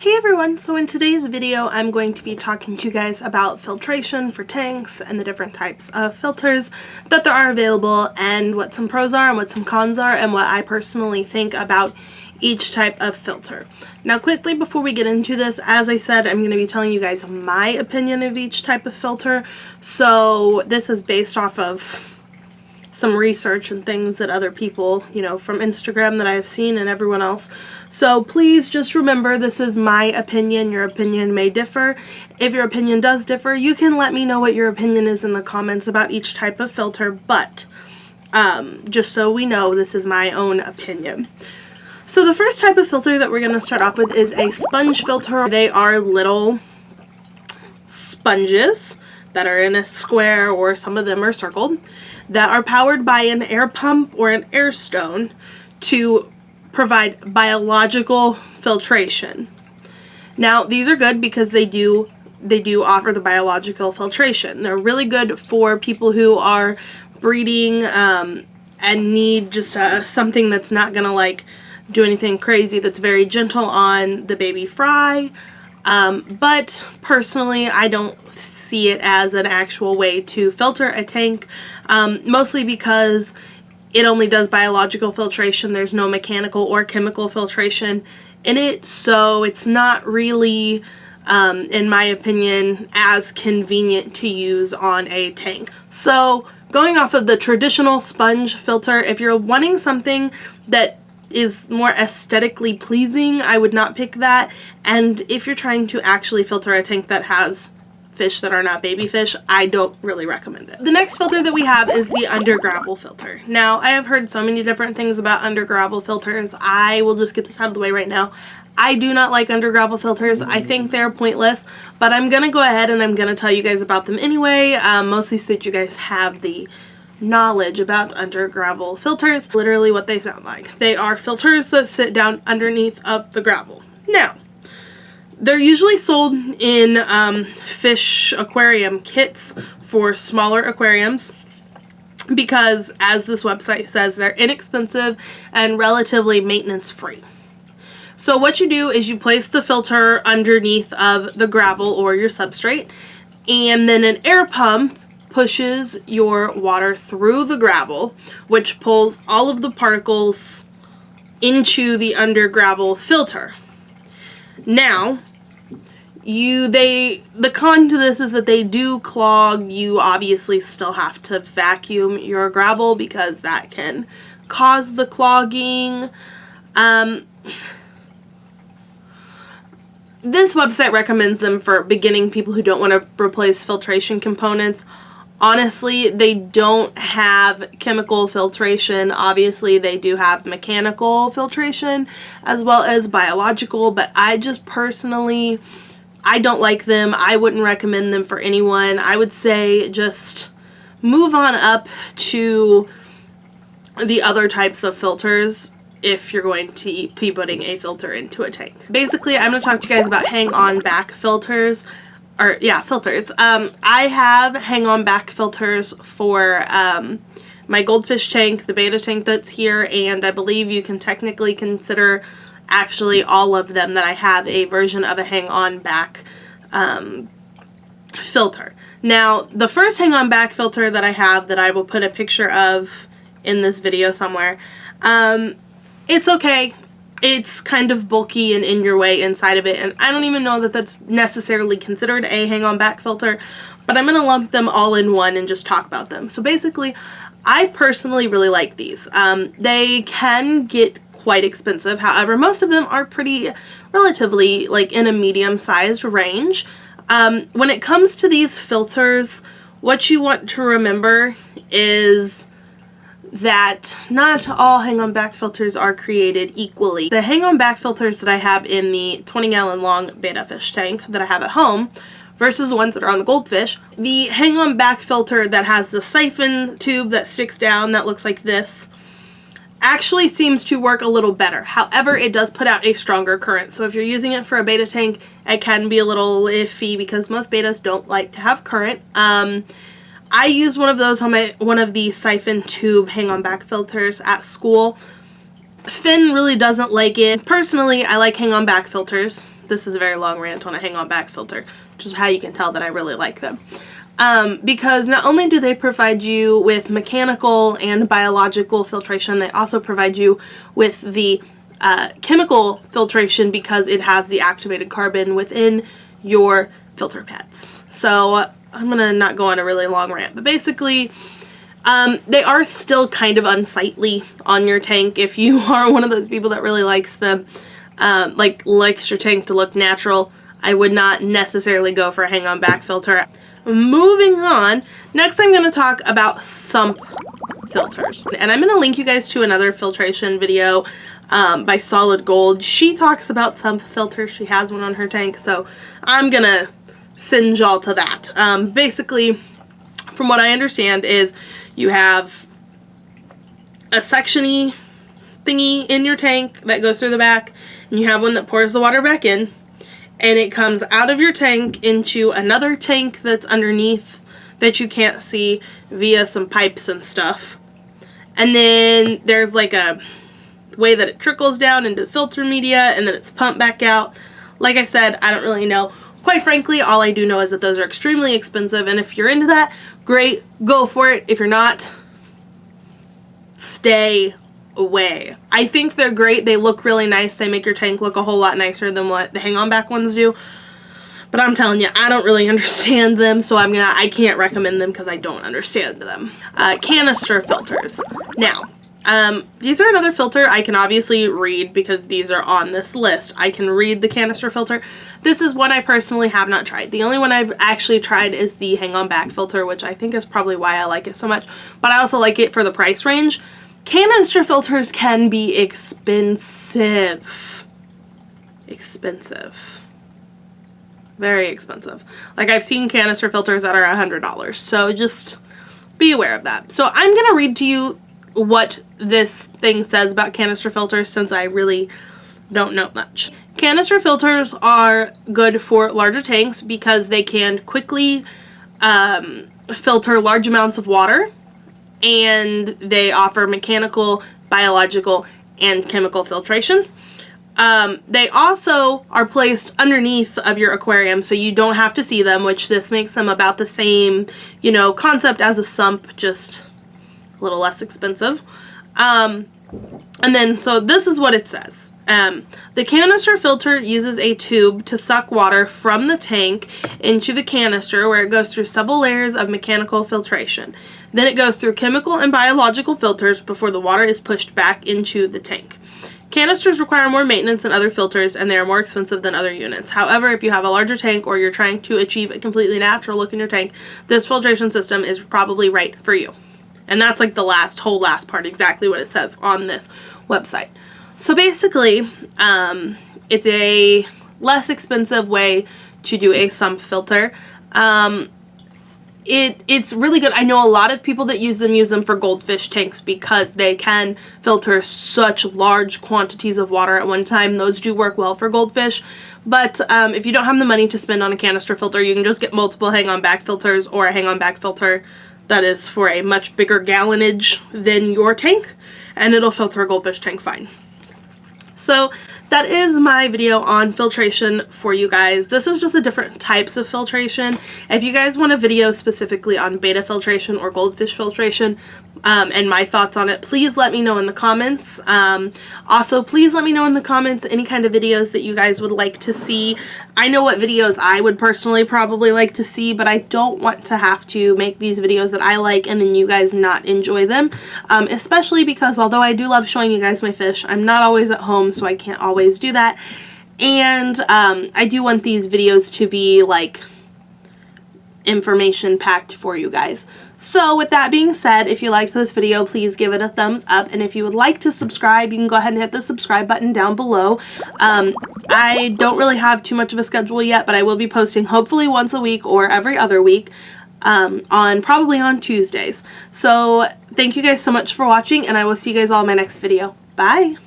Hey everyone, so in today's video I'm going to be talking to you guys about filtration for tanks and the different types of filters that there are available and what some pros are and what some cons are and what I personally think about each type of filter. Now quickly before we get into this, as I said, I'm going to be telling you guys my opinion of each type of filter. So this is based off of some research and things that other people, from Instagram that I've seen and everyone else. So please just remember this is my opinion. Your opinion may differ. If your opinion does differ, you can let me know what your opinion is in the comments about each type of filter, but just so we know, this is my own opinion. So the first type of filter that we're going to start off with is a sponge filter. They are little sponges that are in a square, or some of them are circled, that are powered by an air pump or an air stone to provide biological filtration. Now these are good because they do offer the biological filtration. They're really good for people who are breeding and need just something that's not gonna do anything crazy, that's very gentle on the baby fry. But personally, I don't see it as an actual way to filter a tank, mostly because it only does biological filtration. There's no mechanical or chemical filtration in it, so it's not really, in my opinion, as convenient to use on a tank. So going off of the traditional sponge filter, if you're wanting something that is more aesthetically pleasing, I would not pick that. And if you're trying to actually filter a tank that has fish that are not baby fish, I don't really recommend it. The next filter that we have is the under gravel filter. Now, I have heard so many different things about under gravel filters. I will just get this out of the way right now. I do not like under gravel filters. I think they're pointless, but I'm gonna go ahead and I'm gonna tell you guys about them anyway, mostly so that you guys have the knowledge about under gravel filters. Literally what they sound like. They are filters that sit down underneath of the gravel. Now, they're usually sold in fish aquarium kits for smaller aquariums because, as this website says, they're inexpensive and relatively maintenance free. So what you do is you place the filter underneath of the gravel or your substrate, and then an air pump pushes your water through the gravel, which pulls all of the particles into the under gravel filter. Now, the con to this is that they do clog. You obviously still have to vacuum your gravel because that can cause the clogging. This website recommends them for beginning people who don't want to replace filtration components. Honestly, they don't have chemical filtration. Obviously, they do have mechanical filtration as well as biological, but I just personally, I don't like them. I wouldn't recommend them for anyone. I would say just move on up to the other types of filters if you're going to be putting a filter into a tank. Basically, I'm going to talk to you guys about hang-on back filters. Filters. I have hang-on back filters for my goldfish tank, the Betta tank that's here, and I believe you can technically consider actually all of them that I have a version of a hang-on back filter. Now, the first hang-on back filter that I have, that I will put a picture of in this video somewhere, it's okay. It's kind of bulky and in your way inside of it, and I don't even know that that's necessarily considered a hang-on back filter, but I'm going to lump them all in one and just talk about them. So basically, I personally really like these. They can get quite expensive. However, most of them are pretty relatively in a medium-sized range. When it comes to these filters, what you want to remember is that not all hang-on back filters are created equally. The hang-on back filters that I have in the 20-gallon long Betta fish tank that I have at home versus the ones that are on the goldfish, the hang-on back filter that has the siphon tube that sticks down that looks like this actually seems to work a little better. However, it does put out a stronger current. So if you're using it for a Betta tank, it can be a little iffy because most Bettas don't like to have current. I use one of those on one of the siphon tube hang-on back filters at school. Finn really doesn't like it. Personally, I like hang-on back filters. this is a very long rant on a hang on back filter, which is how you can tell that I really like them. Because not only do they provide you with mechanical and biological filtration, they also provide you with the chemical filtration because it has the activated carbon within your filter pads. So I'm gonna not go on a really long rant, but basically they are still kind of unsightly on your tank if you are one of those people that really likes them, likes your tank to look natural. I would not necessarily go for a hang on back filter. Moving on, next I'm going to talk about SUMP filters, and I'm going to link you guys to another filtration video by Solid Gold. She talks about SUMP filters. She has one on her tank, so I'm going to send y'all to that. Basically, from what I understand is you have a sectiony thingy in your tank that goes through the back, and you have one that pours the water back in, and it comes out of your tank into another tank that's underneath that you can't see via some pipes and stuff. And then there's like a way that it trickles down into the filter media, and then it's pumped back out. Like I said, I don't really know. Quite frankly, all I do know is that those are extremely expensive, and if you're into that, great, go for it. If you're not, stay away. I think they're great. They look really nice. They make your tank look a whole lot nicer than what the hang on back ones do. But I'm telling you, I don't really understand them, so I can't recommend them because I don't understand them. Canister filters. Now, these are another filter I can obviously read because these are on this list. I can read the canister filter. This is one I personally have not tried. The only one I've actually tried is the hang on back filter, which I think is probably why I like it so much. But I also like it for the price range. Canister filters can be expensive. Expensive. Very expensive. Like, I've seen canister filters that are $100. So just be aware of that. So I'm going to read to you what this thing says about canister filters since I really don't know much. Canister filters are good for larger tanks because they can quickly filter large amounts of water, and they offer mechanical, biological, and chemical filtration. They also are placed underneath of your aquarium, so you don't have to see them, which this makes them about the same, you know, concept as a sump, just a little less expensive. And then, so this is what it says. The canister filter uses a tube to suck water from the tank into the canister, where it goes through several layers of mechanical filtration. Then it goes through chemical and biological filters before the water is pushed back into the tank. Canisters require more maintenance than other filters, and they are more expensive than other units. However, if you have a larger tank or you're trying to achieve a completely natural look in your tank, this filtration system is probably right for you. And that's like the whole last part, exactly what it says on this website. So basically, it's a less expensive way to do a sump filter. It's really good. I know a lot of people that use them for goldfish tanks because they can filter such large quantities of water at one time. Those do work well for goldfish. But if you don't have the money to spend on a canister filter, you can just get multiple hang-on-back filters or a hang-on-back filter that is for a much bigger gallonage than your tank, and it'll filter a goldfish tank fine. So that is my video on filtration for you guys. This is just a different types of filtration. If you guys want a video specifically on betta filtration or goldfish filtration and my thoughts on it, please let me know in the comments. Also, please let me know in the comments any kind of videos that you guys would like to see. I know what videos I would personally probably like to see, but I don't want to have to make these videos that I like and then you guys not enjoy them. Especially because although I do love showing you guys my fish, I'm not always at home, so I can't always do that. And I do want these videos to be like information packed for you guys. So with that being said, if you liked this video, please give it a thumbs up, and if you would like to subscribe, you can go ahead and hit the subscribe button down below. I don't really have too much of a schedule yet, but I will be posting hopefully once a week or every other week, probably on Tuesdays. So thank you guys so much for watching, and I will see you guys all in my next video. Bye!